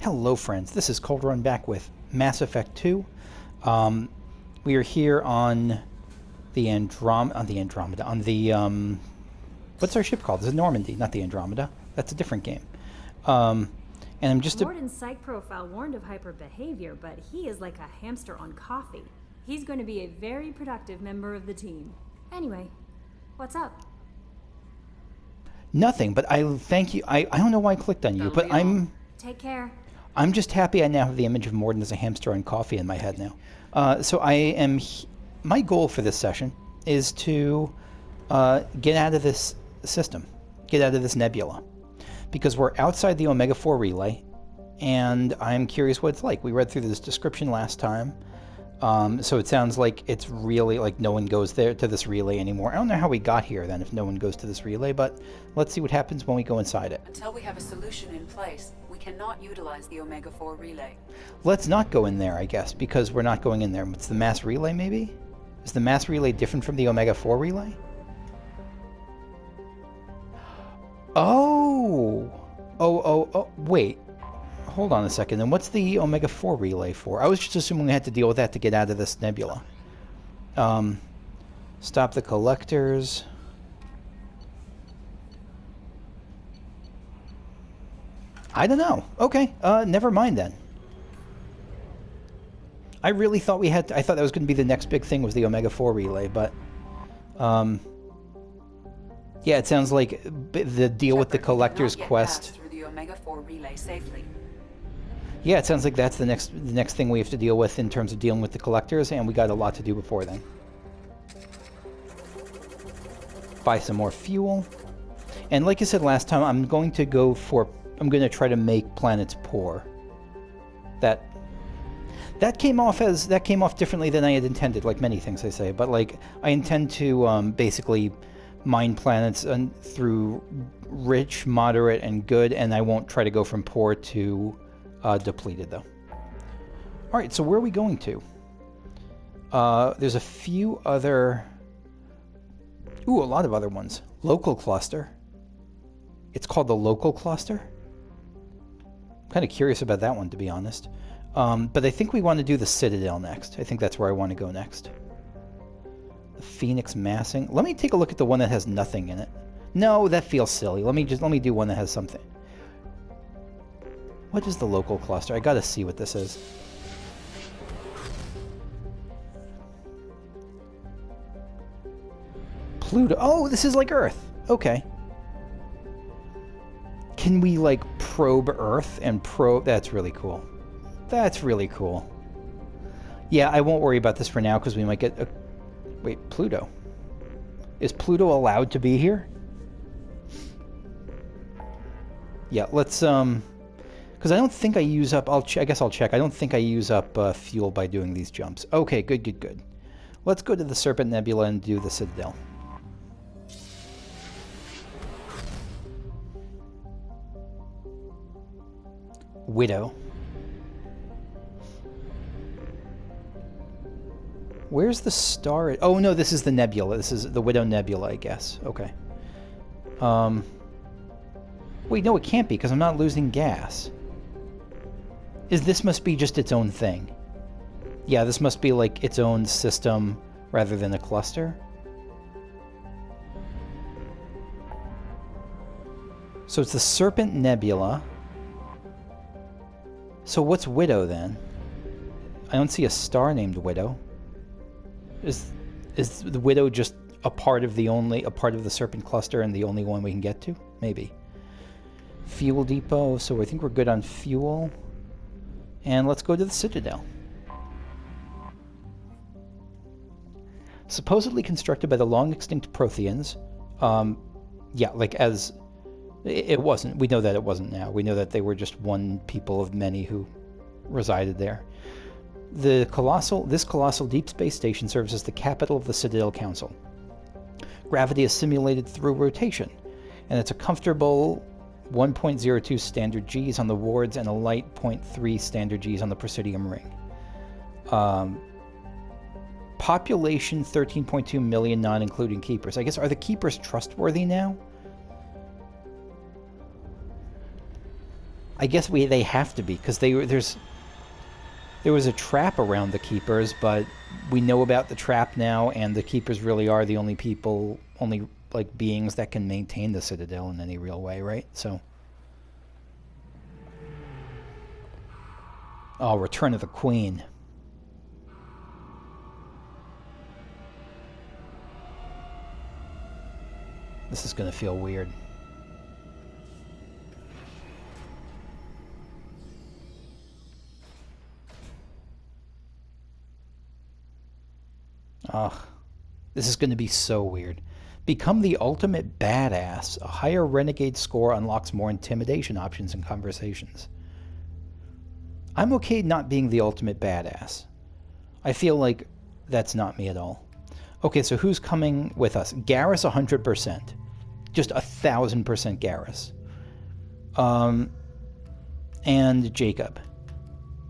Hello friends, this is Cold Run back with Mass Effect 2. We are here on the what's our ship called? This is Normandy, not the Andromeda. That's a different game. And I'm just Morden's psych profile warned of hyper behavior, but he is like a hamster on coffee. He's going to be a very productive member of the team. Anyway, what's up? Nothing, but I thank you. I don't know why I clicked on you, but Take care. I'm just happy I now have the image of Morden as a hamster on coffee in my head now. So my goal for this session is to get out of this system, get out of this nebula, because we're outside the Omega-4 relay, and I'm curious what it's like. We read through this description last time, so it sounds like it's really like no one goes there to this relay anymore. I don't know how we got here then if no one goes to this relay, but let's see what happens when we go inside it. Until we have a solution in place, we cannot utilize the Omega-4 relay. Let's not go in there, I guess, because we're not going in there. It's the mass relay, maybe? Is the mass relay different from the Omega-4 relay? Oh, wait. Hold on a second. And what's the Omega-4 relay for? I was just assuming we had to deal with that to get out of this nebula. Stop the collectors. I don't know. Okay, never mind then. I really thought we had to, I thought that was going to be the next big thing was the Omega-4 relay, but yeah, it sounds like the deal with the collector's quest. Through the Omega-4 relay safely. Yeah, it sounds like that's the next thing we have to deal with in terms of dealing with the collectors, and we got a lot to do before then. Buy some more fuel. And like I said last time, I'm going to try to make planets poor. That came off differently than I had intended, like many things I say, but like I intend to basically mine planets through rich, moderate, and good, and I won't try to go from poor to depleted, though. Alright, so where are we going to? There's a few other... Ooh, a lot of other ones. Local cluster. It's called the local cluster. I'm kind of curious about that one, to be honest. But I think we want to do the Citadel next. I think that's where I want to go next. The Phoenix massing. Let me take a look at the one that has nothing in it. No, that feels silly. Let me do one that has something. What is the local cluster? I gotta see what this is. Pluto. Oh, this is like Earth. Okay. Can we, like, probe Earth and probe... That's really cool. That's really cool. Yeah, I won't worry about this for now, because we might get a... Wait, Pluto. Is Pluto allowed to be here? Yeah, let's, because I don't think I use up... I guess I'll check. I don't think I use up fuel by doing these jumps. Okay, good. Let's go to the Serpent Nebula and do the Citadel. Widow. Where's the star? Oh, no, this is the nebula. This is the Widow Nebula, I guess. Okay. Wait, no, it can't be, because I'm not losing gas. This must be just its own thing. Yeah, this must be, like, its own system rather than a cluster. So it's the Serpent Nebula. So what's Widow, then? I don't see a star named Widow. Is the Widow just a part of the Serpent cluster and the only one we can get to? Maybe. Fuel depot, so I think we're good on fuel. And let's go to the Citadel. Supposedly constructed by the long-extinct Protheans. Yeah, like as... It wasn't. We know that it wasn't now. We know that they were just one people of many who resided there. This colossal deep space station serves as the capital of the Citadel Council. Gravity is simulated through rotation, and it's a comfortable 1.02 standard Gs on the wards and a light 0.3 standard Gs on the Presidium ring. Population 13.2 million, not including keepers. I guess, are the keepers trustworthy now? I guess they have to be, because there was a trap around the Keepers, but we know about the trap now, and the Keepers really are the only like beings that can maintain the Citadel in any real way, right? So, oh, Return of the Queen. This is gonna feel weird. Ugh. This is going to be so weird. Become the ultimate badass. A higher renegade score unlocks more intimidation options in conversations. I'm okay not being the ultimate badass. I feel like that's not me at all. Okay, so who's coming with us? Garrus 100%. Just 1,000% Garrus. And Jacob.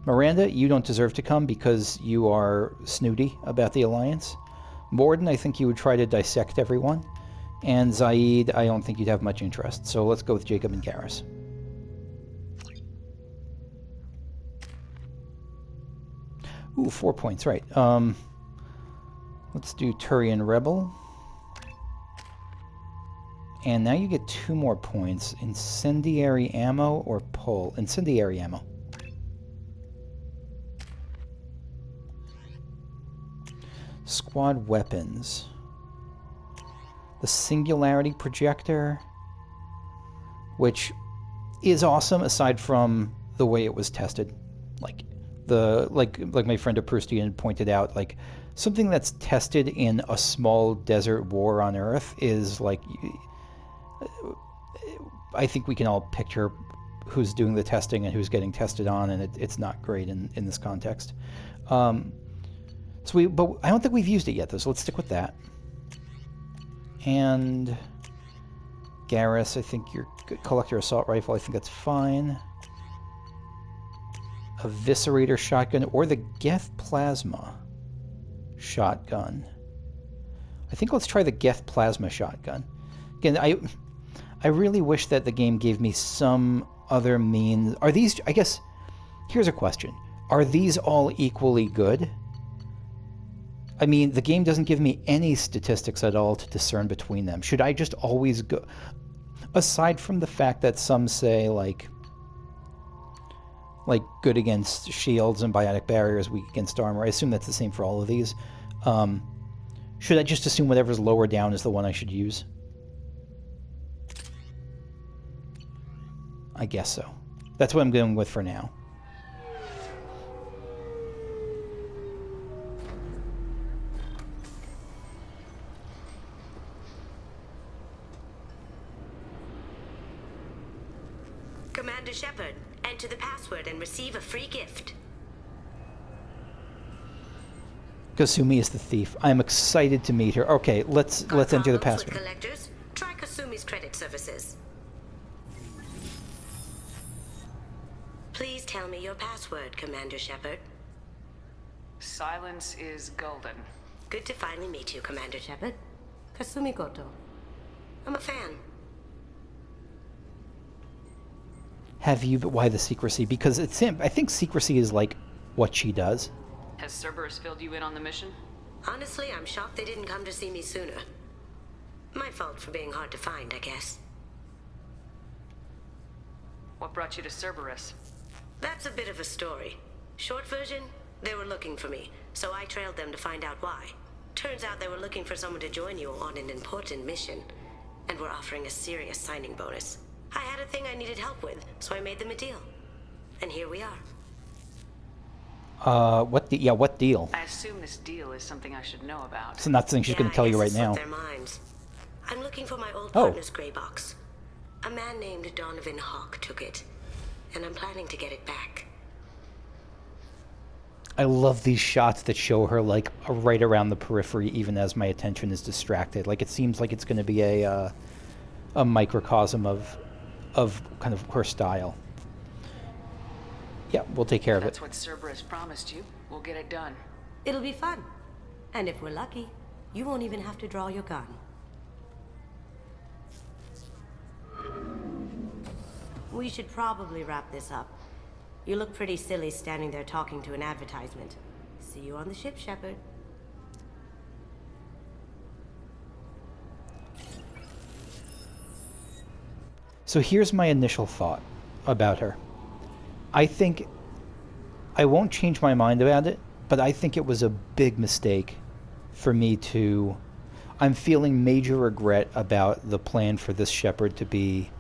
Miranda, you don't deserve to come because you are snooty about the Alliance. Morden, I think you would try to dissect everyone. And Zaid, I don't think you'd have much interest. So let's go with Jacob and Garrus. Ooh, 4 points, right. Let's do Turian Rebel. And now you get 2 more points. Incendiary ammo or pull? Incendiary ammo. Squad weapons. The Singularity Projector, which is awesome aside from the way it was tested. Like my friend Aprustian pointed out, like something that's tested in a small desert war on Earth is like, I think we can all picture who's doing the testing and who's getting tested on, and it's not great in this context. But I don't think we've used it yet, though, so let's stick with that. And Garrus, I think your Collector Assault Rifle, I think that's fine. Eviscerator Shotgun, or the Geth Plasma Shotgun. I think let's try the Geth Plasma Shotgun. Again, I really wish that the game gave me some other means. Are these, I guess, here's a question. Are these all equally good? I mean, the game doesn't give me any statistics at all to discern between them. Should I just always go... Aside from the fact that some say, like good against shields and biotic barriers, weak against armor. I assume that's the same for all of these. Should I just assume whatever's lower down is the one I should use? I guess so. That's what I'm going with for now. Commander Shepard, enter the password and receive a free gift. Kasumi is the thief. I'm excited to meet her. Okay, let's enter the password. With collectors? Try Kasumi's credit services. Please tell me your password, Commander Shepard. Silence is golden. Good to finally meet you, Commander Shepard. Kasumi Goto. I'm a fan. Have you, but why the secrecy? Because I think secrecy is like what she does. Has Cerberus filled you in on the mission? Honestly, I'm shocked they didn't come to see me sooner. My fault for being hard to find, I guess. What brought you to Cerberus? That's a bit of a story. Short version, they were looking for me, so I trailed them to find out why. Turns out they were looking for someone to join you on an important mission, and were offering a serious signing bonus. I had a thing I needed help with, so I made them a deal. And here we are. What deal? I assume this deal is something I should know about. It's not something she's going to tell you right now. Their minds. I'm looking for my old partner's gray box. A man named Donovan Hawk took it, and I'm planning to get it back. I love these shots that show her like right around the periphery, even as my attention is distracted. Like it seems like it's going to be a microcosm of kind of her style. Yeah, we'll take care of it. That's what Cerberus promised you. We'll get it done. It'll be fun. And if we're lucky, you won't even have to draw your gun. We should probably wrap this up. You look pretty silly standing there talking to an advertisement. See you on the ship, Shepard. So here's my initial thought about her. I think I won't change my mind about it, but I think it was a big mistake for me to... I'm feeling major regret about the plan for this Shepard to be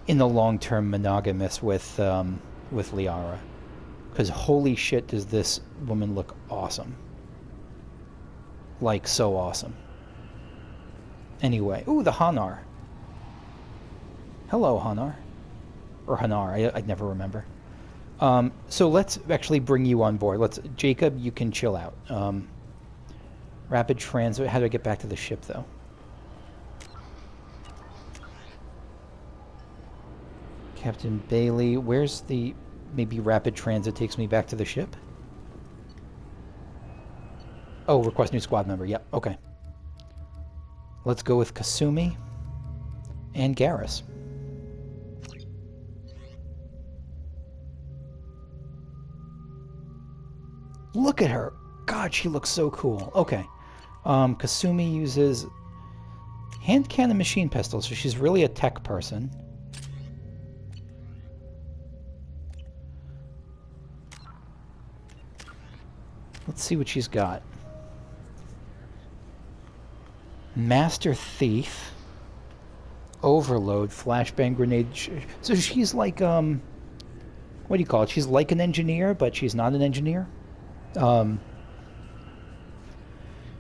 in the long term monogamous with Liara. Because holy shit does this woman look awesome. Like, so awesome. Anyway, ooh, the Hanar. Hello, Hanar. Or Hanar, I never remember. So let's actually bring you on board. Jacob, you can chill out. Rapid transit. How do I get back to the ship, though? Captain Bailey, where's the... Maybe rapid transit takes me back to the ship? Oh, request new squad member. Yep, okay. Let's go with Kasumi and Garrus. Look at her. God, she looks so cool. Okay. Kasumi uses hand cannon machine pistol, so she's really a tech person. Let's see what she's got. Master Thief. Overload. Flashbang grenade. So she's like, what do you call it? She's like an engineer, but she's not an engineer.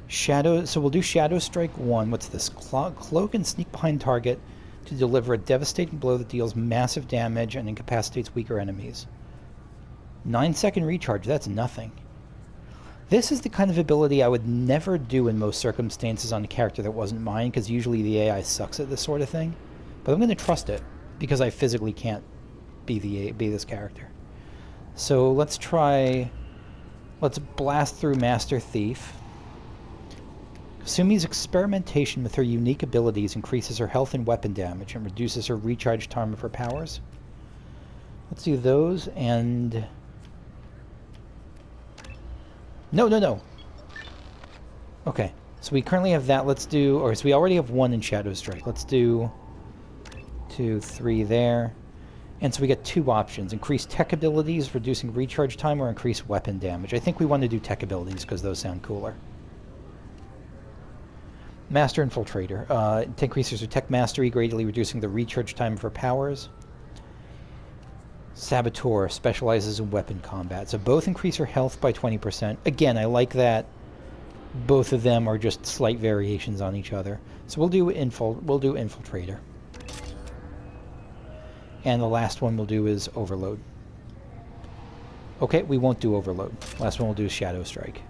Shadow. So we'll do Shadow Strike 1. What's this? Cloak and sneak behind target to deliver a devastating blow that deals massive damage and incapacitates weaker enemies. 9-second recharge. That's nothing. This is the kind of ability I would never do in most circumstances on a character that wasn't mine, because usually the AI sucks at this sort of thing. But I'm going to trust it, because I physically can't be this character. So let's try... Let's blast through Master Thief. Kasumi's experimentation with her unique abilities increases her health and weapon damage and reduces her recharge time of her powers. Let's do those, and... No. Okay, so we currently have that. Let's do... Or so we already have 1 in Shadow Strike. Let's do 2, 3 there. And so we get 2 options. Increase tech abilities, reducing recharge time, or increase weapon damage. I think we want to do tech abilities because those sound cooler. Master Infiltrator. It increases her tech mastery, greatly reducing the recharge time of her powers. Saboteur specializes in weapon combat. So both increase her health by 20%. Again, I like that both of them are just slight variations on each other. So we'll do Infiltrator. And the last one we'll do is Overload. Okay, we won't do Overload. Last one we'll do Shadow Strike.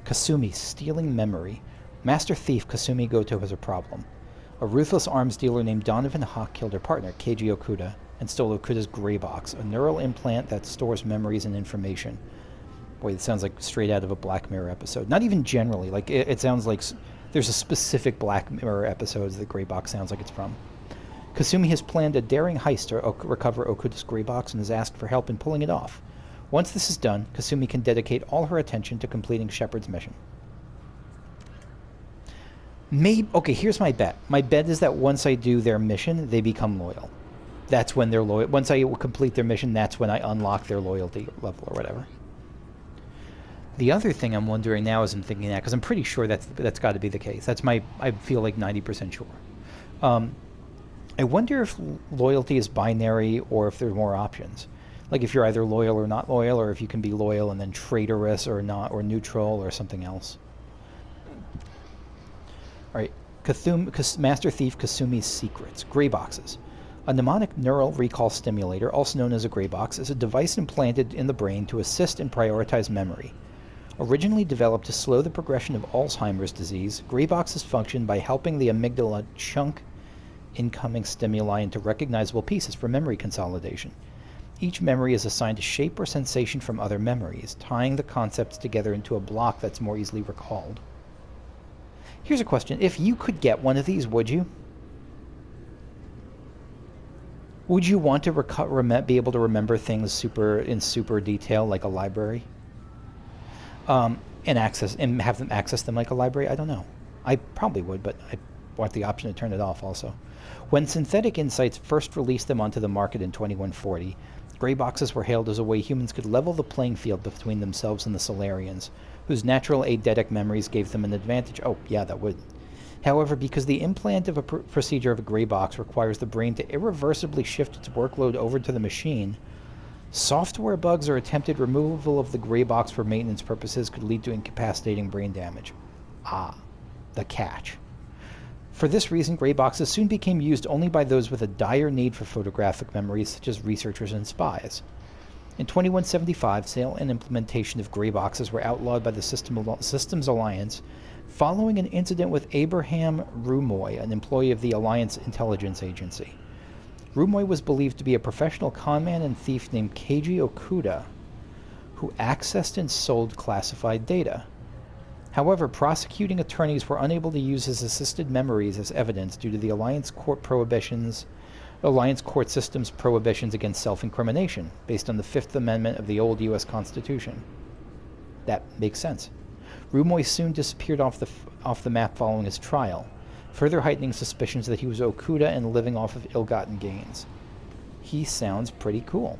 Kasumi, stealing memory. Master Thief Kasumi Goto has a problem. A ruthless arms dealer named Donovan Hawk killed her partner, Keiji Okuda, and stole Okuda's gray box, a neural implant that stores memories and information. Boy, it sounds like straight out of a Black Mirror episode. Not even generally. Like, it sounds like there's a specific Black Mirror episode that gray box sounds like it's from. Kasumi has planned a daring heist to recover Okuda's gray box and has asked for help in pulling it off. Once this is done, Kasumi can dedicate all her attention to completing Shepard's mission. Okay, here's my bet. My bet is that once I do their mission, they become loyal. That's when they're loyal. Once I complete their mission, that's when I unlock their loyalty level or whatever. The other thing I'm wondering now as I'm thinking that, because I'm pretty sure that's got to be the case. I feel like 90% sure. I wonder if loyalty is binary or if there's more options. Like if you're either loyal or not loyal, or if you can be loyal and then traitorous or not, or neutral or something else. Alright, Master Thief Kasumi's secrets. Gray boxes. A mnemonic neural recall stimulator, also known as a gray box, is a device implanted in the brain to assist and prioritize memory. Originally developed to slow the progression of Alzheimer's disease, gray boxes function by helping the amygdala chunk incoming stimuli into recognizable pieces for memory consolidation. Each memory is assigned a shape or sensation from other memories, tying the concepts together into a block that's more easily recalled. Here's a question. If you could get one of these, would you? Would you want to be able to remember things in super detail, like a library? And have them access them like a library? I don't know. I probably would, but I want the option to turn it off also. When Synthetic Insights first released them onto the market in 2140, gray boxes were hailed as a way humans could level the playing field between themselves and the Solarians, whose natural eidetic memories gave them an advantage. Oh, yeah, that would. However, because the implant of a procedure of a gray box requires the brain to irreversibly shift its workload over to the machine, software bugs or attempted removal of the gray box for maintenance purposes could lead to incapacitating brain damage. Ah, the catch. For this reason, gray boxes soon became used only by those with a dire need for photographic memories, such as researchers and spies. In 2175, sale and implementation of gray boxes were outlawed by the Systems Alliance following an incident with Abraham Rumoy, an employee of the Alliance Intelligence Agency. Rumoy was believed to be a professional conman and thief named Keiji Okuda, who accessed and sold classified data. However, prosecuting attorneys were unable to use his assisted memories as evidence due to the Alliance Court system's prohibitions against self-incrimination, based on the Fifth Amendment of the old U.S. Constitution. That makes sense. Rumoy soon disappeared off the map following his trial, further heightening suspicions that he was Okuda and living off of ill-gotten gains. He sounds pretty cool.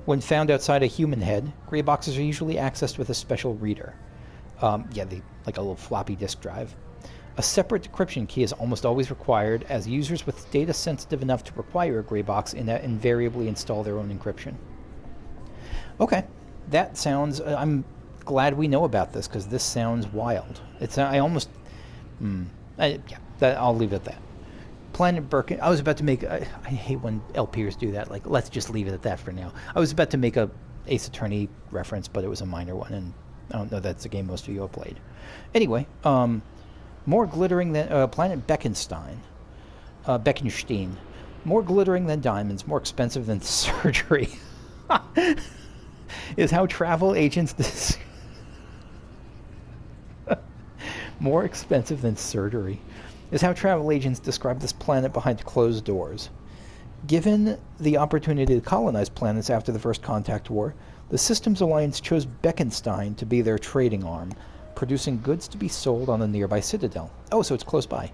When found outside a human head, gray boxes are usually accessed with a special reader. Like a little floppy disk drive. A separate decryption key is almost always required, as users with data sensitive enough to require a gray box invariably install their own encryption. Okay, that sounds... I'm glad we know about this, because this sounds wild. I'll leave it at that. Planet Birkin... I was about to make... I hate when LPers do that. Like, let's just leave it at that for now. I was about to make a Ace Attorney reference, but it was a minor one, and I don't know that's a game most of you have played. Anyway, more glittering than... Planet Beckenstein. More glittering than diamonds, more expensive than surgery. Is how travel agents... More expensive than surgery is how travel agents describe this planet behind closed doors. Given the opportunity to colonize planets after the First Contact War, the Systems Alliance chose Beckenstein to be their trading arm, producing goods to be sold on the nearby Citadel. Oh, so it's close by.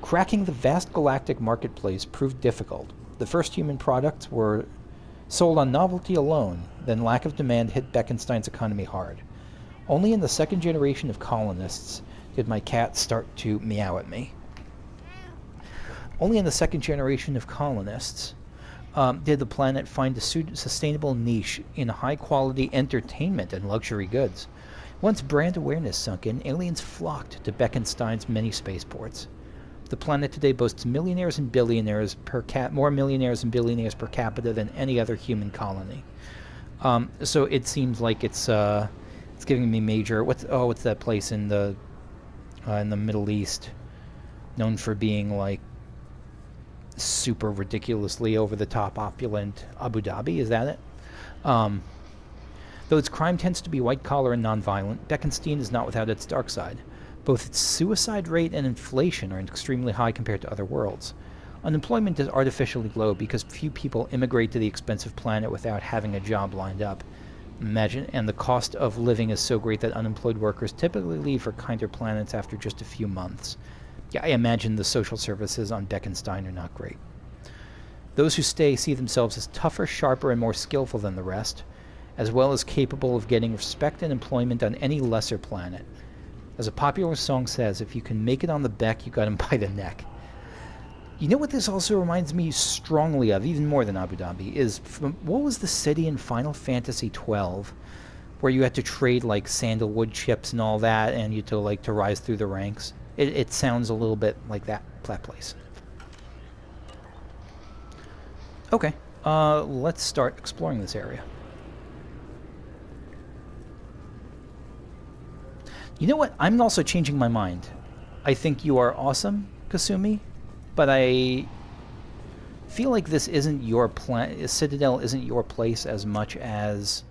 Cracking the vast galactic marketplace proved difficult. The first human products were sold on novelty alone, then lack of demand hit Beckenstein's economy hard. Only in the second generation of colonists did my cat start to meow at me. Only in the second generation of colonists did the planet find a sustainable niche in high-quality entertainment and luxury goods. Once brand awareness sunk in, aliens flocked to Beckenstein's many spaceports. The planet today boasts millionaires and billionaires more millionaires and billionaires per capita than any other human colony. So it seems like it's giving me major... What's that place in the Middle East known for being like super ridiculously over-the-top opulent? Abu Dhabi, is that it? Though its crime tends to be white-collar and non-violent, Beckenstein is not without its dark side. Both its suicide rate and inflation are extremely high compared to other worlds. Unemployment is artificially low because few people immigrate to the expensive planet without having a job lined up. And the cost of living is so great that unemployed workers typically leave for kinder planets after just a few months. Yeah, I imagine the social services on Beckenstein are not great. Those who stay see themselves as tougher, sharper, and more skillful than the rest, as well as capable of getting respect and employment on any lesser planet. As a popular song says, if you can make it on the beck, you got him by the neck. You know what this also reminds me strongly of, even more than Abu Dhabi, is what was the city in Final Fantasy XII where you had to trade like sandalwood chips and all that, and you to rise through the ranks? It sounds a little bit like that place. Okay, let's start exploring this area. You know what? I'm also changing my mind. I think you are awesome, Kasumi, but I feel like this isn't your Citadel isn't your place as much as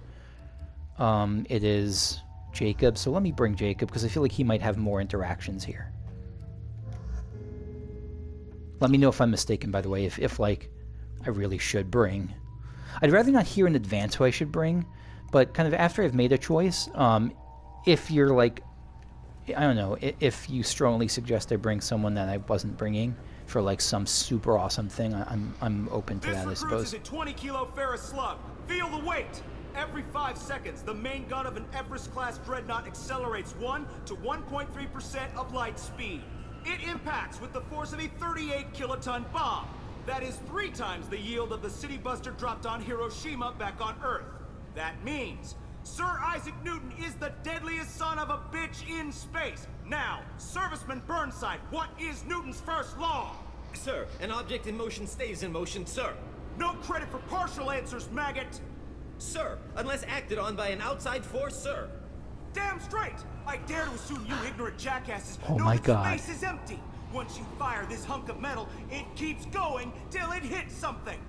it is Jacob. So let me bring Jacob, because I feel like he might have more interactions here. Let me know if I'm mistaken, by the way, if like I really should bring. I'd rather not hear in advance who I should bring, but kind of after I've made a choice, if you're like, I don't know, if you strongly suggest I bring someone that I wasn't bringing for like some super awesome thing, I'm open to that, I suppose. This recruits is a 20-kilo Ferris slug. Feel the weight. Every 5 seconds, the main gun of an Everest-class dreadnought accelerates 1 to 1.3% of light speed. It impacts with the force of a 38-kiloton bomb. That is 3 times the yield of the city buster dropped on Hiroshima back on Earth. That means Sir Isaac Newton is the deadliest son of a bitch in space. Now, Serviceman Burnside, what is Newton's first law? Sir, an object in motion stays in motion, sir. No credit for partial answers, maggot. Sir, unless acted on by an outside force, sir. Damn straight! I dare to assume you ignorant jackasses Oh know my that God. space is empty. Once you fire this hunk of metal, it keeps going till it hits something.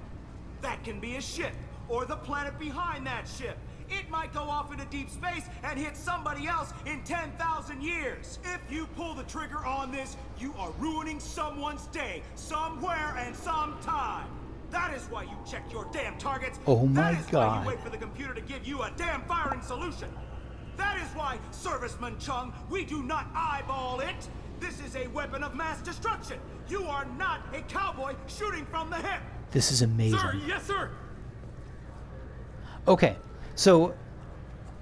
That can be a ship, or the planet behind that ship. It might go off into deep space and hit somebody else in 10,000 years. If you pull the trigger on this, you are ruining someone's day, somewhere and sometime. That is why you check your damn targets. Oh my That is why God. you wait for the computer to give you a damn firing solution. That is why, Serviceman Chung, we do not eyeball it. This is a weapon of mass destruction. You are not a cowboy shooting from the hip. This is amazing. Sir, yes, sir. Okay, so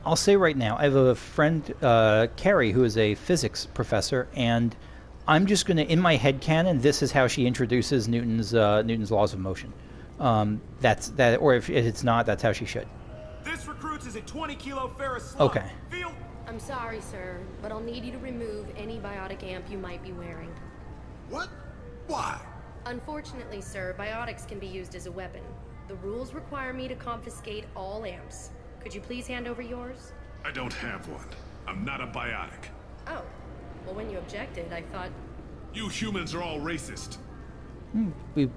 I'll say right now, I have a friend, Carrie, who is a physics professor, and I'm just going to, in my head canon, this is how she introduces Newton's laws of motion. That's that, or if it's not, that's how she should. This recruits is a 20-kilo Ferris slug. Okay. Feel I'm sorry, sir, but I'll need you to remove any biotic amp you might be wearing. What? Why? Unfortunately, sir, biotics can be used as a weapon. The rules require me to confiscate all amps. Could you please hand over yours? I don't have one. I'm not a biotic. Oh, well, when you objected, I thought... You humans are all racist. We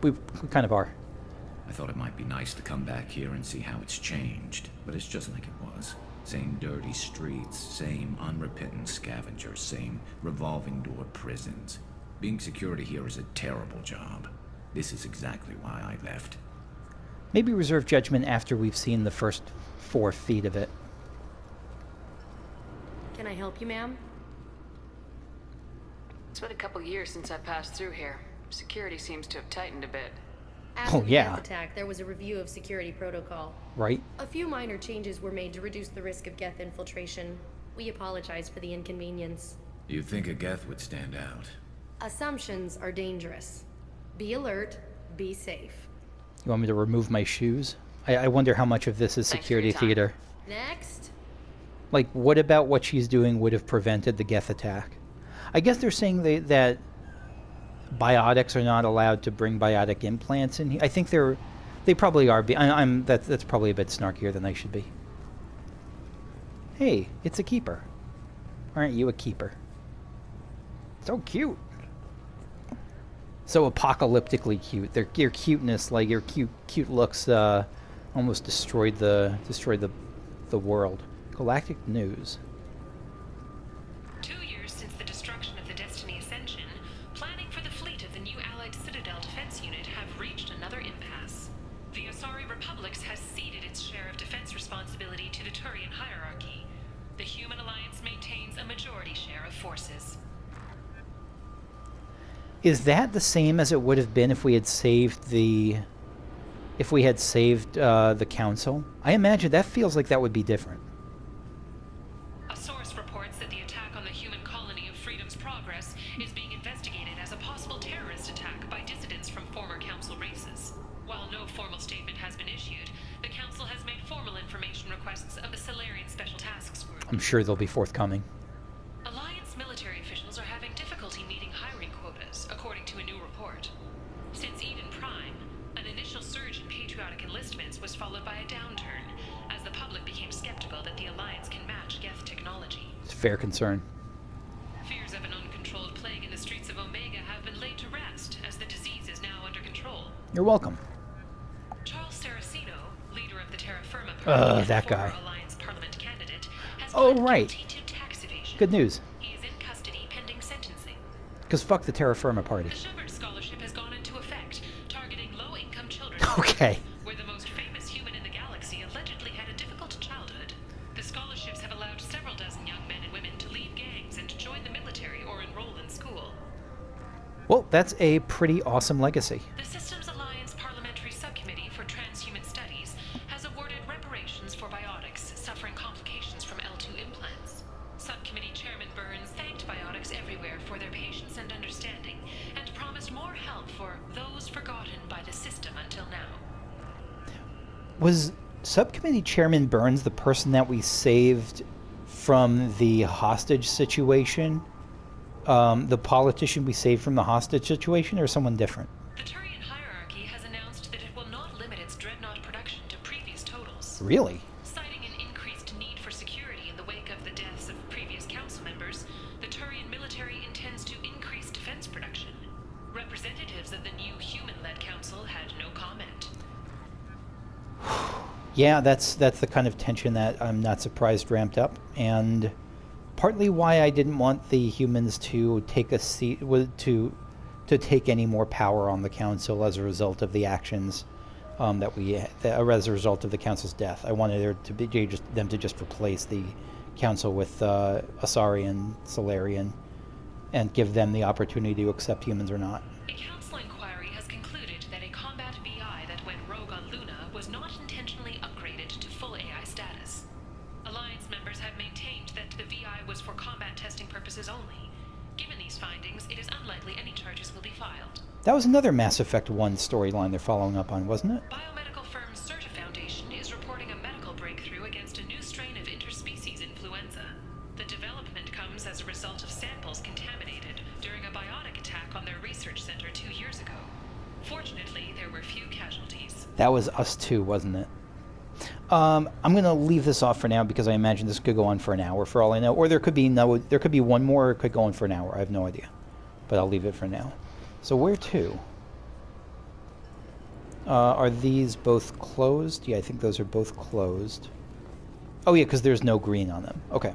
kind of are. I thought it might be nice to come back here and see how it's changed, but it's just like it was. Same dirty streets, same unrepentant scavengers, same revolving door prisons. Being security here is a terrible job. This is exactly why I left. Maybe reserve judgment after we've seen the first 4 feet of it. Can I help you, ma'am? It's been a couple years since I passed through here. Security seems to have tightened a bit. After the yeah. death attack, there was a review of security protocol. Right? A few minor changes were made to reduce the risk of Geth infiltration. We apologize for the inconvenience. You'd think a Geth would stand out. Assumptions are dangerous. Be alert, be safe. You want me to remove my shoes? I wonder how much of this is Thanks for your security time. theater. Next. Like, what about what she's doing would have prevented the Geth attack? I guess they're saying that biotics are not allowed to bring biotic implants in here. I think they probably are. That's probably a bit snarkier than I should be. Hey, it's a keeper. Aren't you a keeper? So cute. So apocalyptically cute. Your cuteness, like your cute looks, almost destroyed the world. Galactic news. 2 years since the destruction of the Destiny Ascension, planning for the fleet of the new Allied Citadel defense unit have reached another impasse. The Osari Republics has ceded its share of defense responsibility to the Turian hierarchy. The Human Alliance maintains a majority share of forces. Is that the same as it would have been if we had saved the council? I imagine that feels like that would be different. A source reports that the attack on the human colony of Freedom's Progress is being investigated as a possible terrorist attack by dissidents from former council races. While no formal statement has been issued, the council has made formal information requests of the Solarian Special Tasks Group. I'm sure they'll be forthcoming. Alliance military officials are having difficulty meeting hiring quotas, according to a new report. Since Eden Prime, an initial surge in patriotic enlistments was followed by a downturn, as the public became skeptical that the Alliance can match Geth technology. It's a fair concern. Fears of an uncontrolled plague in the streets of Omega have been laid to rest, as the disease is now under control. You're welcome. Charles Saraceno, leader of the Terra Firma Party and that former guy. Alliance Parliament candidate, has Oh, pled right. guilty to tax evasion. Good news. He is in custody pending sentencing. Because fuck the Terra Firma Party. The Shepard Scholarship has gone into effect, targeting low-income children Okay. where the most famous human in the galaxy allegedly had a difficult childhood. The scholarships have allowed several dozen young men and women to leave gangs and join the military or enroll in school. Well, that's a pretty awesome legacy. The Systems Alliance Parliamentary Subcommittee for Transhuman Studies has awarded reparations for biotics suffering complications from L2 implants. Subcommittee Chairman Burns thanked biotics everywhere for their patience and understanding, and promised more help for those forgotten by the system until now. Was Subcommittee Chairman Burns the person that we saved from the hostage situation? The politician we saved from the hostage situation, or someone different? The Turian hierarchy has announced that it will not limit its dreadnought production to previous totals. Really? Citing an increased need for security in the wake of the deaths of previous council members, the Turian military intends to increase defense production. Representatives of the new human-led council had no comment. Yeah, that's the kind of tension that I'm not surprised ramped up, and partly why I didn't want the humans to take a seat, to take any more power on the council as a result of the actions as a result of the council's death. I wanted there to be them to just replace the council with Asari and Solarian, and give them the opportunity to accept humans or not. A council inquiry has concluded that a combat VI that went rogue on Luna was not intentionally upgraded to full AI status. Alliance members have maintained that the VI was for combat testing purposes only. Given these findings, it is unlikely any charges will be filed. That was another Mass Effect 1 storyline they're following up on, wasn't it? Biomedical firm Certa Foundation is reporting a medical breakthrough against a new strain of interspecies influenza. The development comes as a result of samples contaminated during a biotic attack on their research center 2 years ago. Fortunately, there were few casualties. That was us too, wasn't it? I'm going to leave this off for now because I imagine this could go on for an hour for all I know. Or there could be one more, or it could go on for an hour. I have no idea. But I'll leave it for now. So where to? Are these both closed? Yeah, I think those are both closed. Oh yeah, because there's no green on them. Okay.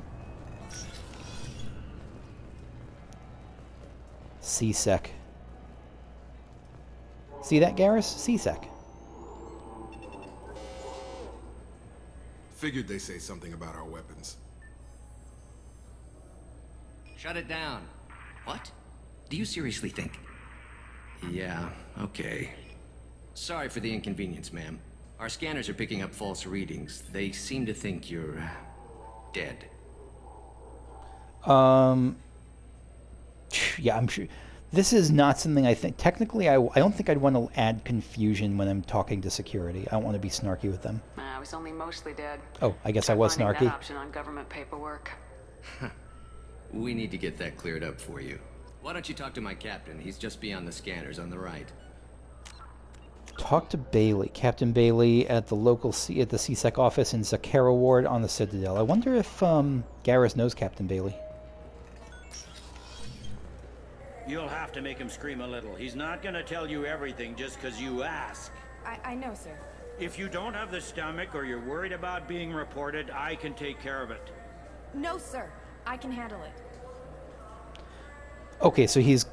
C-Sec. See that, Garrus? C-Sec. Figured they say something about our weapons. Shut it down. What? Do you seriously think? Yeah, okay. Sorry for the inconvenience, ma'am. Our scanners are picking up false readings. They seem to think you're dead. Yeah, I'm sure. This is not something I think. Technically, I don't think I'd want to add confusion when I'm talking to security. I don't want to be snarky with them. I was only mostly dead. Oh, I guess I was Finding snarky. that option on government paperwork. We need to get that cleared up for you. Why don't you talk to my captain? He's just beyond the scanners on the right. Talk to Bailey, Captain Bailey, at the local at the C-Sec office in Zakera Ward on the Citadel. I wonder if Garrus knows Captain Bailey. You'll have to make him scream a little. He's not gonna tell you everything just because you ask. I know, sir. If you don't have the stomach or you're worried about being reported, I can take care of it. No, sir. I can handle it. Okay, so he's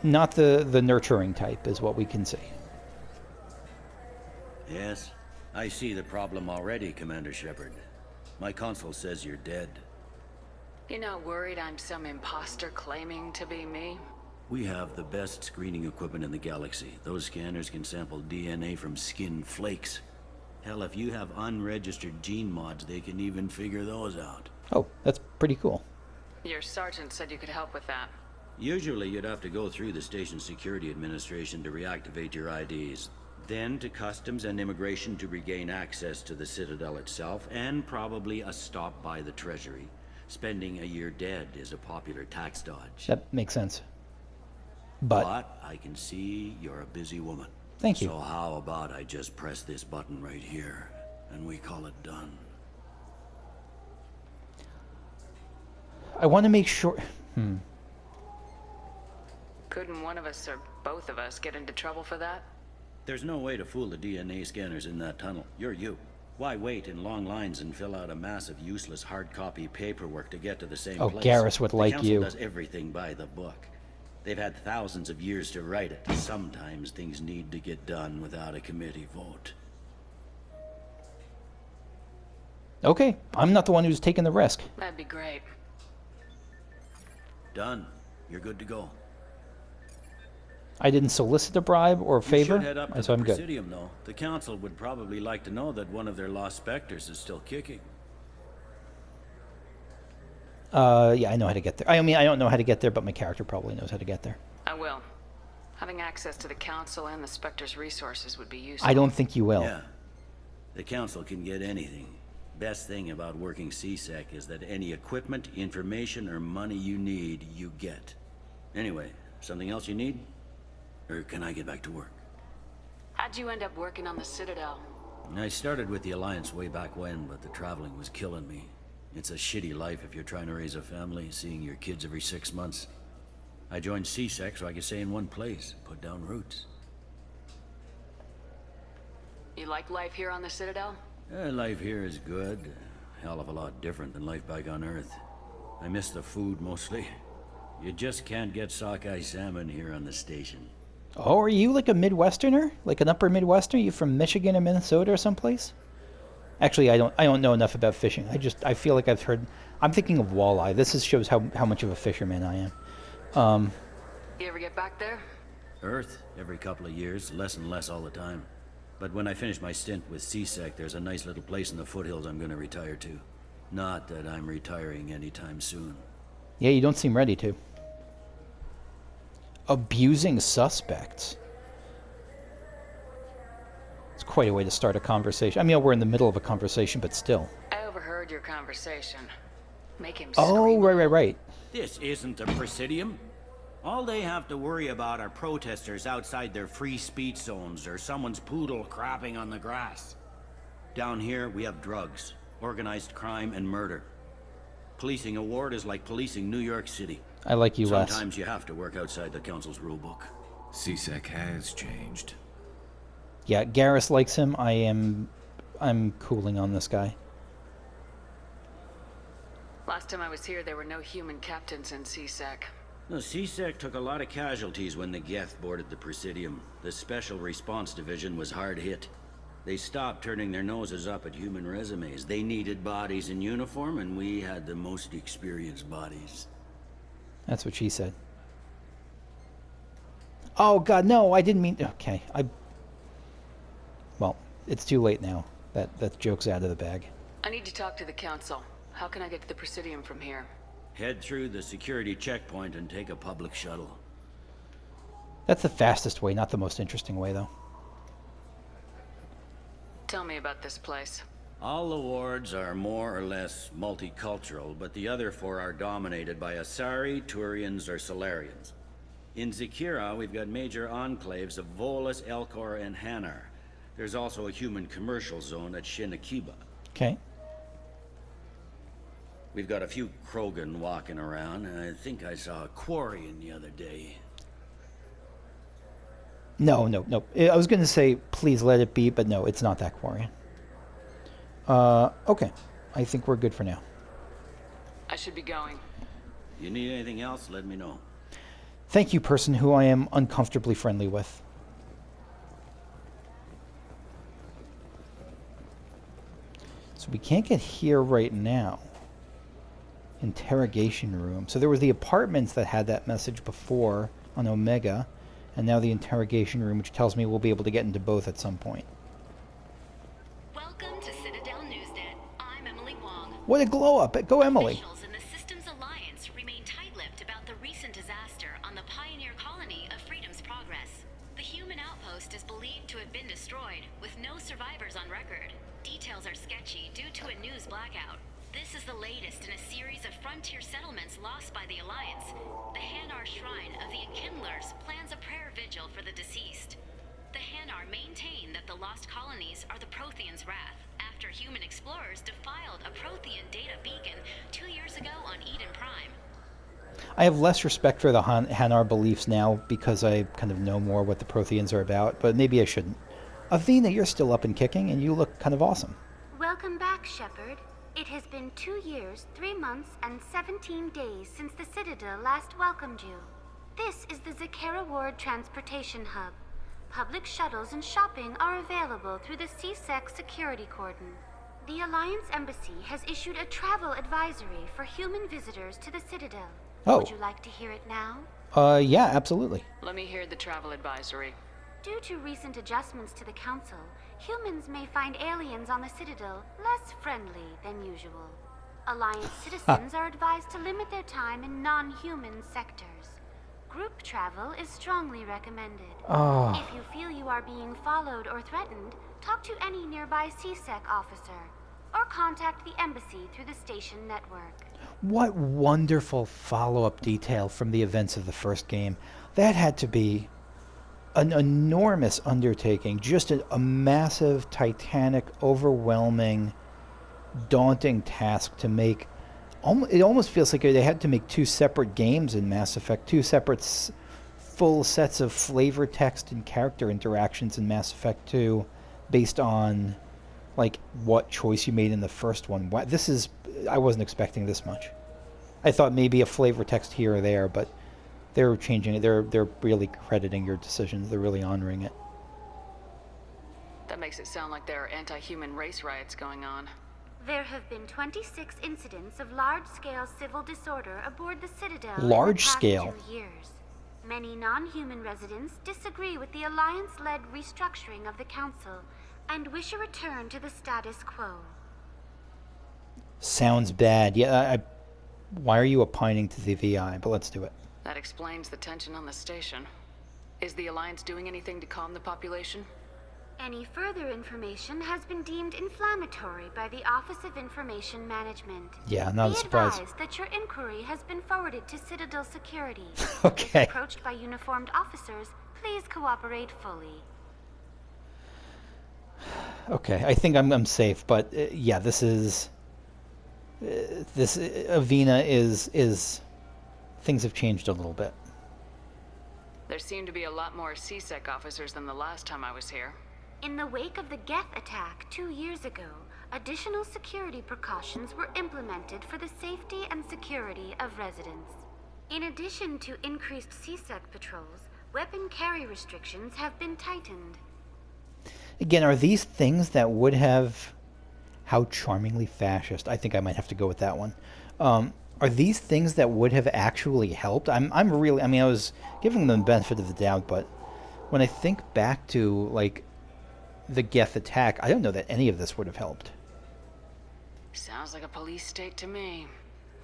not the nurturing type, is what we can see. Yes, I see the problem already, Commander Shepard. My console says you're dead. You're not worried I'm some imposter claiming to be me? We have the best screening equipment in the galaxy. Those scanners can sample DNA from skin flakes. Hell, if you have unregistered gene mods, they can even figure those out. Oh, that's pretty cool. Your sergeant said you could help with that. Usually you'd have to go through the Station Security Administration to reactivate your IDs. Then to Customs and Immigration to regain access to the Citadel itself, and probably a stop by the Treasury. Spending a year dead is a popular tax dodge. That makes sense. But I can see you're a busy woman. Thank you. So how about I just press this button right here, and we call it done? I want to make sure... Couldn't one of us or both of us get into trouble for that? There's no way to fool the DNA scanners in that tunnel. You're you. Why wait in long lines and fill out a massive useless hard copy paperwork to get to the same place? Garrus would like the council you. does everything by the book. They've had thousands of years to write it. Sometimes things need to get done without a committee vote. Okay, I'm not the one who's taking the risk. That'd be great. Done. You're good to go. I didn't solicit a bribe or a favor, You should head up to so the I'm good. Presidium, though. The Council would probably like to know that one of their lost specters is still kicking. Yeah, I know how to get there. I mean, I don't know how to get there, but my character probably knows how to get there. I will. Having access to the Council and the Spectre's resources would be useful. I don't think you will. Yeah. The Council can get anything. Best thing about working CSEC is that any equipment, information, or money you need, you get. Anyway, something else you need? Or can I get back to work? How'd you end up working on the Citadel? I started with the Alliance way back when, but the traveling was killing me. It's a shitty life if you're trying to raise a family, seeing your kids every 6 months. I joined CSEC so I could stay in one place, put down roots. You like life here on the Citadel? Life here is good. Hell of a lot different than life back on Earth. I miss the food mostly. You just can't get sockeye salmon here on the station. Oh, are you like a Midwesterner? Like an upper Midwesterner? You from Michigan or Minnesota or someplace? Actually, I don't know enough about fishing. I feel like I've heard. I'm thinking of walleye. This shows how much of a fisherman I am. You ever get back there? Earth, every couple of years, less and less all the time. But when I finish my stint with CSEC, there's a nice little place in the foothills I'm going to retire to. Not that I'm retiring anytime soon. Yeah, you don't seem ready to. Abusing suspects. It's quite a way to start a conversation. I mean, we're in the middle of a conversation, but still. I overheard your conversation. Make him Oh, scream. right. This isn't the Presidium. All they have to worry about are protesters outside their free speech zones or someone's poodle crapping on the grass. Down here, we have drugs, organized crime, and murder. Policing a ward is like policing New York City. I like you less. Sometimes you have to work outside the Council's rulebook. CSEC has changed. Yeah, Garrus likes him. I'm cooling on this guy. Last time I was here, there were no human captains in CSEC. No, CSEC took a lot of casualties when the Geth boarded the Presidium. The Special Response Division was hard hit. They stopped turning their noses up at human resumes. They needed bodies in uniform, and we had the most experienced bodies. That's what she said. Oh, God, no, I didn't mean... Okay, Well, it's too late now. That joke's out of the bag. I need to talk to the Council. How can I get to the Presidium from here? Head through the security checkpoint and take a public shuttle. That's the fastest way, not the most interesting way, though. Tell me about this place. All the wards are more or less multicultural, but the other 4 are dominated by Asari, Turians, or Solarians. In Zakira, we've got major enclaves of Volus, Elcor, and Hanar. There's also a human commercial zone at Shinakiba. Okay. We've got a few Krogan walking around, and I think I saw a Quarian the other day. No. I was going to say, please let it be, but no, it's not that Quarian. Okay. I think we're good for now. I should be going. You need anything else, let me know. Thank you, person who I am uncomfortably friendly with. So we can't get here right now. Interrogation room. So there was the apartments that had that message before on Omega, and now the interrogation room, which tells me we'll be able to get into both at some point. Welcome to Citadel Newsnet. I'm Emily Wong. What a glow up! Go Emily! Officials in the Systems Alliance remain tight-lipped about the recent disaster on the pioneer colony of Freedom's Progress. The human outpost is believed to have been destroyed, with no survivors on record. Details are sketchy due to a news blackout. This is the latest in a series of frontier settlements lost by the Alliance. The Hanar Shrine of the Enkindlers plans a prayer vigil for the deceased. The Hanar maintain that the lost colonies are the Protheans' wrath, after human explorers defiled a Prothean data beacon 2 years ago on Eden Prime. I have less respect for the Hanar beliefs now because I kind of know more what the Protheans are about, but maybe I shouldn't. Avina, you're still up and kicking, and you look kind of awesome. Welcome back, Shepard. It has been 2 years, 3 months, and 17 days since the Citadel last welcomed you. This is the Zakera Ward Transportation Hub. Public shuttles and shopping are available through the CSEC security cordon. The Alliance Embassy has issued a travel advisory for human visitors to the Citadel. Oh. Would you like to hear it now? Yeah, absolutely. Let me hear the travel advisory. Due to recent adjustments to the Council, humans may find aliens on the Citadel less friendly than usual. Alliance citizens are advised to limit their time in non-human sectors. Group travel is strongly recommended. Oh. If you feel you are being followed or threatened, talk to any nearby CSEC officer, or contact the embassy through the station network. What wonderful follow-up detail from the events of the first game. That had to be an enormous undertaking, just a massive, titanic, overwhelming, daunting task to make. It almost feels like they had to make two separate games in Mass Effect, two separate full sets of flavor text and character interactions in Mass Effect 2 based on like what choice you made in the first one. I wasn't expecting this much. I thought maybe a flavor text here or there, but they're changing it. They're really crediting your decisions. They're really honoring it. That makes it sound like there are anti-human race riots going on. There have been 26 incidents of large-scale civil disorder aboard the Citadel Large in the past scale? 2 years. Many non-human residents disagree with the Alliance-led restructuring of the Council and wish a return to the status quo. Sounds bad. Yeah, why are you opining to the VI? But let's do it. That explains the tension on the station. Is the Alliance doing anything to calm the population? Any further information has been deemed inflammatory by the Office of Information Management. Yeah, not a surprise. Be advised that your inquiry has been forwarded to Citadel Security. Okay. If approached by uniformed officers, please cooperate fully. Okay, I think I'm safe, but yeah, this Avina is things have changed a little bit. There seem to be a lot more CSEC officers than the last time I was here. In the wake of the Geth attack 2 years ago, additional security precautions were implemented for the safety and security of residents. In addition to increased CSEC patrols, weapon carry restrictions have been tightened. Again, are these things that would have... How charmingly fascist. I think I might have to go with that one. Are these things that would have actually helped? I'm really... I mean, I was giving them the benefit of the doubt, but when I think back to, like, the Geth attack, I don't know that any of this would have helped. Sounds like a police state to me.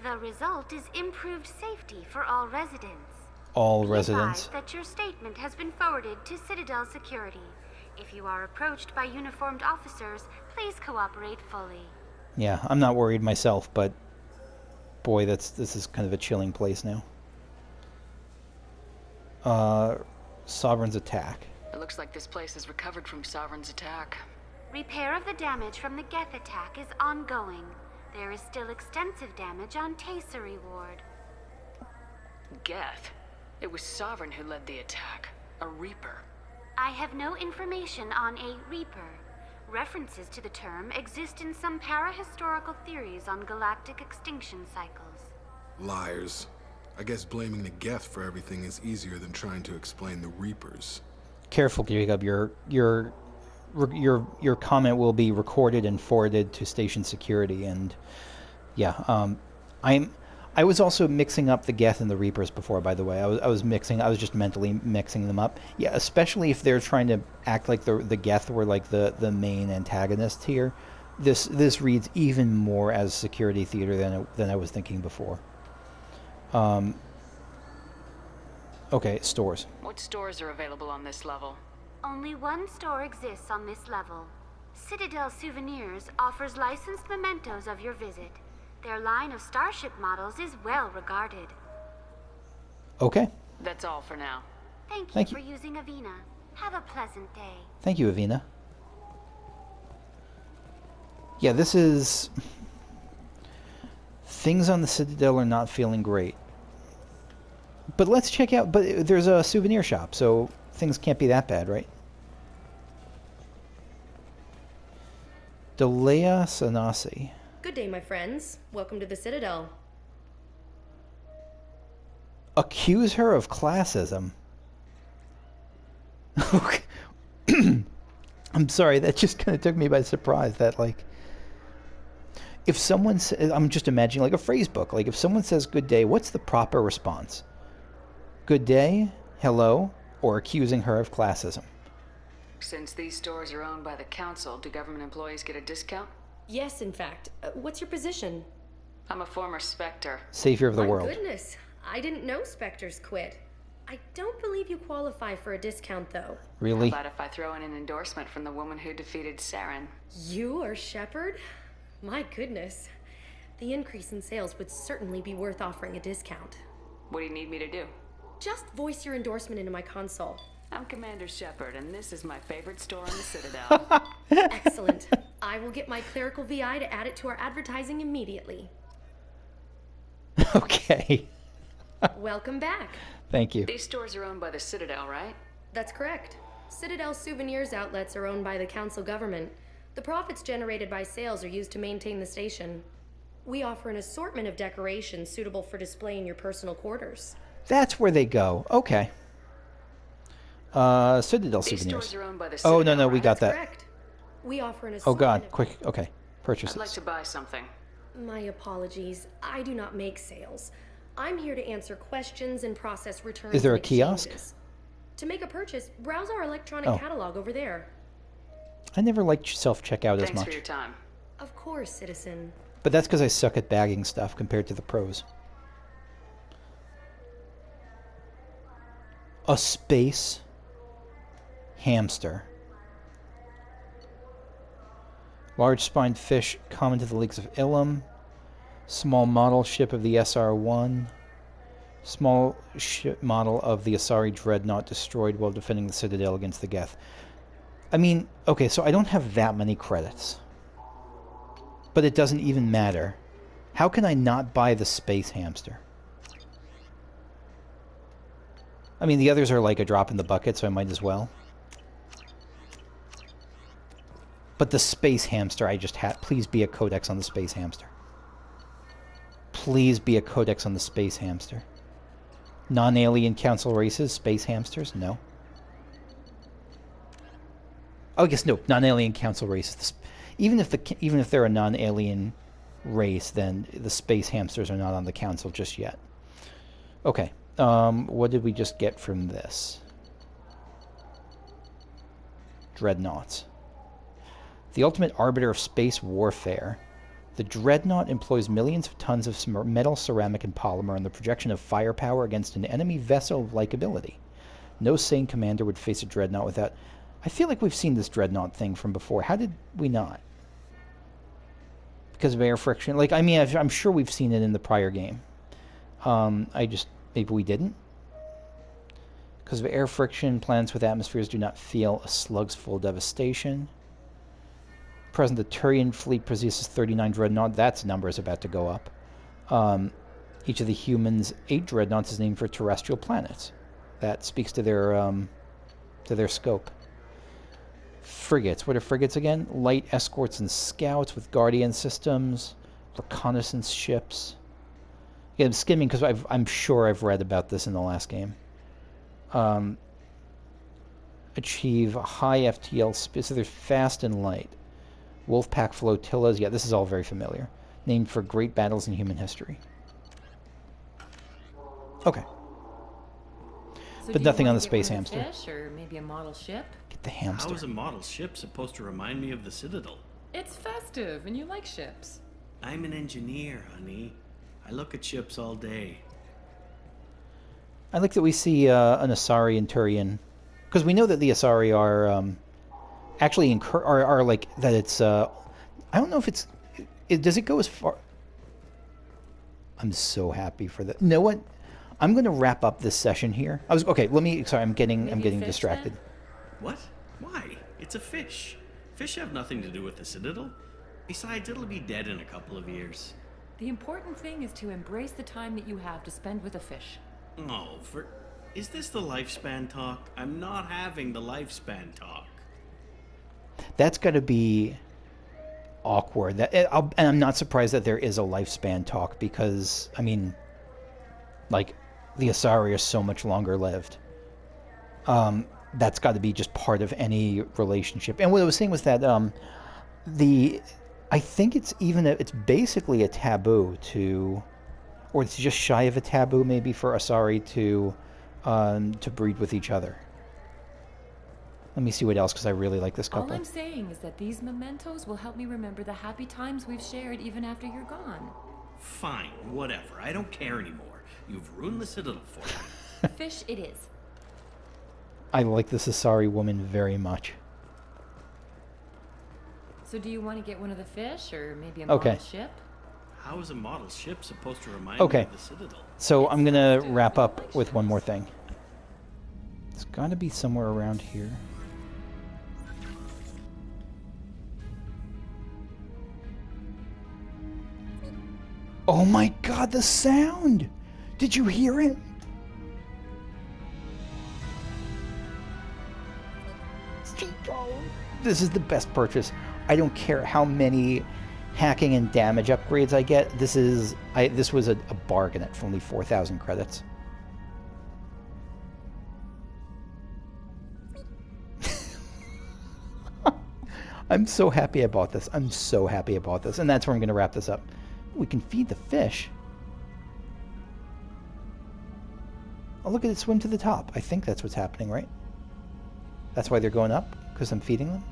The result is improved safety for all residents. All Be residents? advised that your statement has been forwarded to Citadel Security. If you are approached by uniformed officers, please cooperate fully. Yeah, I'm not worried myself, but boy, this is kind of a chilling place now. Sovereign's attack. It looks like this place has recovered from Sovereign's attack. Repair of the damage from the Geth attack is ongoing. There is still extensive damage on Tasery Ward. Geth? It was Sovereign who led the attack. A Reaper. I have no information on a Reaper. References to the term exist in some parahistorical theories on galactic extinction cycles. Liars. I guess blaming the Geth for everything is easier than trying to explain the Reapers. Careful, Jacob. Your comment will be recorded and forwarded to station security, and yeah, I was also mixing up the Geth and the Reapers before. By the way, I was just mentally mixing them up. Yeah, especially if they're trying to act like the Geth were like the main antagonist here. This reads even more as security theater than I was thinking before. Okay, stores. What stores are available on this level? Only one store exists on this level. Citadel Souvenirs offers licensed mementos of your visit. Their line of starship models is well regarded. Okay. That's all for now. Thank you for using Avina. Have a pleasant day. Thank you, Avina. Yeah, this is... Things on the Citadel are not feeling great. But let's check out... But there's a souvenir shop, so things can't be that bad, right? Delea Sanasi. Good day, my friends. Welcome to the Citadel. Accuse her of classism. I'm sorry, that just kind of took me by surprise. That, like, if someone says, I'm just imagining like a phrase book. Like, if someone says good day, what's the proper response? Good day, hello, or accusing her of classism? Since these stores are owned by the council, do government employees get a discount? Yes, in fact. What's your position? I'm a former Spectre. Savior of the world. My goodness, I didn't know Spectres quit. I don't believe you qualify for a discount, though. Really? How about if I throw in an endorsement from the woman who defeated Saren? You are Shepard? My goodness. The increase in sales would certainly be worth offering a discount. What do you need me to do? Just voice your endorsement into my console. I'm Commander Shepard, and this is my favorite store in the Citadel. Excellent. I will get my clerical VI to add it to our advertising immediately. Okay. Welcome back. Thank you. These stores are owned by the Citadel, right? That's correct. Citadel Souvenirs outlets are owned by the council government. The profits generated by sales are used to maintain the station. We offer an assortment of decorations suitable for display in your personal quarters. That's where they go. Okay. Citadel These Souvenirs. stores are owned by the Citadel, Oh, no, we got that. Correct. We offer an Oh, assortment God. of... Quick. Okay. Purchases. I'd like to buy something. My apologies. I do not make sales. I'm here to answer questions and process returns. Is there a and kiosk? exchanges. To make a purchase, browse our electronic catalog over there. I never liked self-checkout as Thanks much. for your time. Of course, citizen. But that's because I suck at bagging stuff compared to the pros. A space hamster. Large-spined fish common to the lakes of Ilum. Small model ship of the SR-1. Small ship model of the Asari Dreadnought destroyed while defending the Citadel against the Geth. I mean, okay, so I don't have that many credits. But it doesn't even matter. How can I not buy the space hamster? I mean, the others are like a drop in the bucket, so I might as well. But the space hamster I just had... Please be a codex on the space hamster. Please be a codex on the space hamster. Non-alien council races, space hamsters? No. Oh, I guess no. Non-alien council races. Even if they're a non-alien race, then the space hamsters are not on the council just yet. Okay. What did we just get from this? Dreadnoughts. The ultimate arbiter of space warfare. The Dreadnought employs millions of tons of metal, ceramic, and polymer and the projection of firepower against an enemy vessel of like ability. No sane commander would face a Dreadnought without... I feel like we've seen this Dreadnought thing from before. How did we not? Because of air friction? Like, I mean, I'm sure we've seen it in the prior game. Maybe we didn't. Because of air friction, planets with atmospheres do not feel a slug's full devastation. Present, the Turian fleet possesses 39 Dreadnought. That number is about to go up. Each of the humans' 8 Dreadnoughts is named for terrestrial planets. That speaks to their scope. Frigates. What are frigates again? Light escorts and scouts with guardian systems. Reconnaissance ships. Yeah, I'm skimming because I'm sure I've read about this in the last game. Achieve high FTL speed. So they're fast and light. Wolfpack flotillas. Yeah, this is all very familiar. Named for great battles in human history. Okay. So but nothing on the space hamster. Fish or maybe a model ship? Get the hamster. How is a model ship supposed to remind me of the Citadel? It's festive, and you like ships. I'm an engineer, honey. I look at ships all day. I like that we see an Asari and Turian, because we know that the Asari are actually are like that. It's I don't know if does it go as far. I'm so happy for that. You know what? I'm going to wrap up this session here. Sorry, I'm getting distracted. Then? What? Why? It's a fish. Fish have nothing to do with the Citadel. Besides, it'll be dead in a couple of years. The important thing is to embrace the time that you have to spend with a fish. Oh, is this the lifespan talk? I'm not having the lifespan talk. That's got to be awkward. And I'm not surprised that there is a lifespan talk because, I mean, like, the Asari are so much longer lived. That's got to be just part of any relationship. And what I was saying was that I think it's basically a taboo to, or it's just shy of a taboo maybe for Asari to breed with each other. Let me see what else, because I really like this couple. All I'm saying is that these mementos will help me remember the happy times we've shared even after you're gone. Fine, whatever. I don't care anymore. You've ruined the Citadel for me. Fish it is. I like this Asari woman very much. So do you want to get one of the fish, or maybe a model ship? How is a model ship supposed to remind me of the Citadel? So I'm gonna wrap up with one more thing. It's gotta be somewhere around here. Oh my god, the sound! Did you hear it? This is the best purchase. I don't care how many hacking and damage upgrades I get. This was a bargain at only 4,000 credits. I'm so happy I bought this. I'm so happy I bought this. And that's where I'm going to wrap this up. We can feed the fish. Oh, look at it swim to the top. I think that's what's happening, right? That's why they're going up? Because I'm feeding them?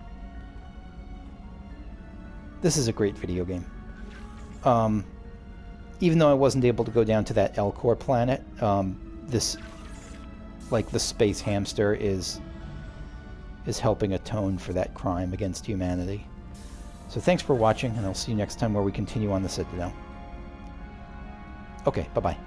This is a great video game. Even though I wasn't able to go down to that Elcor planet, this, like, the space hamster is helping atone for that crime against humanity. So thanks for watching, and I'll see you next time where we continue on the Citadel. Okay, bye-bye.